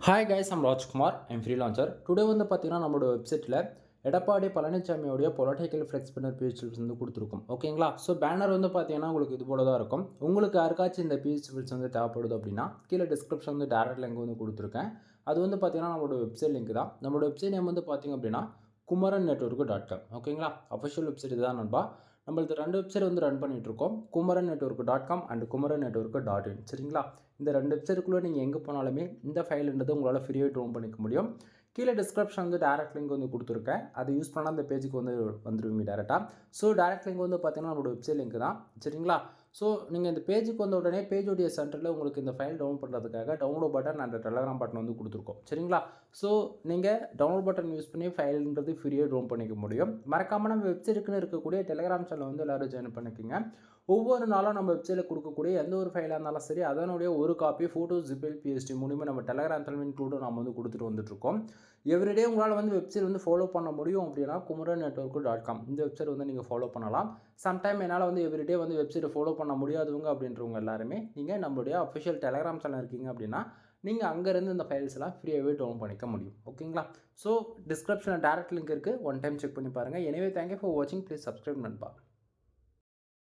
Hi guys, I'm Rajkumar. I'm freelancer. Today வந்து பார்த்தீங்கன்னா நம்மளோட வெப்சைட்டில் எடப்பாடி பழனிசாமியோடைய பொலிட்டிக்கல் ஃப்ளெக்ஸ் பண்ணர் பிஹெச்எல்ஸ் வந்து கொடுத்துருக்கோம். ஓகேங்களா? ஸோ பேனர் வந்து பார்த்தீங்கன்னா உங்களுக்கு இது போல தான் இருக்கும். உங்களுக்கு யாருக்காச்சும் இந்த பிஹெச்எல்ஸ் வந்து தேவைப்படுது அப்படின்னா கீழே டிஸ்கிரிப்ஷன் வந்து டேரக்ட் லிங்க் வந்து கொடுத்துருக்கேன். அது வந்து பார்த்தீங்கன்னா நம்மளோட வெப்சைட் லிங்க் தான். நம்மளோட வெப்சைட் நேம் வந்து பார்த்தீங்க அப்படின்னா kumarannetwork.com. ஓகேங்களா? அஃபிஷியல் வெப்சைட் இதுதான் நண்பா. நம்மளுக்கு 2 வெப்சைட் வந்து ரன் பண்ணிகிட்ருக்கோம். kumarannetwork.com and kumarannetwork.in. சரிங்களா? இந்த 2 வெப்சைட்டுக்குள்ளே நீங்கள் எங்கே போனாலுமே இந்த ஃபைல்ன்றது உங்களால் ஃப்ரீயாக டவுன் பண்ணிக்க முடியும். கீழே டிஸ்கிரிப்ஷன் வந்து டேரக்ட் லிங்க் வந்து கொடுத்துருக்கேன். அதை யூஸ் பண்ணால் அந்த பேஜுக்கு வந்து வந்துடுவீங்க டேரெக்டாக. ஸோ டேரக்ட் லிங்க் வந்து பார்த்தீங்கன்னா நம்மளோட வெப்சைட் லிங்க் தான். சரிங்களா? ஸோ நீங்கள் இந்த பேஜுக்கு வந்த உடனே பேஜோடைய சென்டரில் உங்களுக்கு இந்த ஃபைல் டவுன் பண்ணுறதுக்காக download button and Telegram button வந்து கொடுத்துருக்கோம். சரிங்களா? ஸோ நீங்கள் டவுன்லோட் பட்டன் யூஸ் பண்ணி ஃபைல்ன்றது ஃப்ரீயாக டவுன் பண்ணிக்க முடியும். மறக்காமல் நம்ம வெப்சைட்டுக்குன்னு இருக்கக்கூடிய டெலகிராம் சேனல் வந்து எல்லோரும் ஜாயின் பண்ணிக்கோங்க. ஒவ்வொரு நாளும் நம்ம வெப்சைட்டில் கொடுக்கக்கூடிய எந்த ஒரு ஃபைலாக இருந்தாலும் சரி, அதனுடைய ஒரு காப்பி ஃபோட்டோ ஜிபிஎல் பிஎஸ்டி மூலிமா நம்ம டெலகிராம் சேனல் இன்க்ளூடும் நம்ம வந்து கொடுத்துட்டு வந்துட்டுருக்கோம். எவ்ரிடே உங்களால் வந்து வெப்சைட் வந்து ஃபாலோ பண்ண முடியும் அப்படின்னா kumarannetwork.com இந்த வெப்சைட் வந்து நீங்கள் ஃபாலோ பண்ணலாம். சம்டைம் என்னால் வந்து எவ்ரிடே வந்து வெப்சைட்டை ஃபாலோ பண்ண முடியாதவங்க அப்படின்றவங்க எல்லாருமே நீங்கள் நம்மளுடைய அஃபிஷியல் டெலகிராம் சேனல் இருக்கீங்க அப்படின்னா நீங்கள் அங்கேருந்து இந்த ஃபைல்ஸ் எல்லாம் ஃப்ரீயாகவே டவுன் பண்ணிக்க முடியும். ஓகேங்களா? ஸோ டிஸ்கிரிப்ஷனில் டேரக்ட் லிங்க் இருக்குது. ஒன் டைம் செக் பண்ணி பாருங்கள். எனவே தேங்க்யூ ஃபார் வாட்சிங். ப்ளீஸ் சப்ஸ்கிரைப் நண்பா.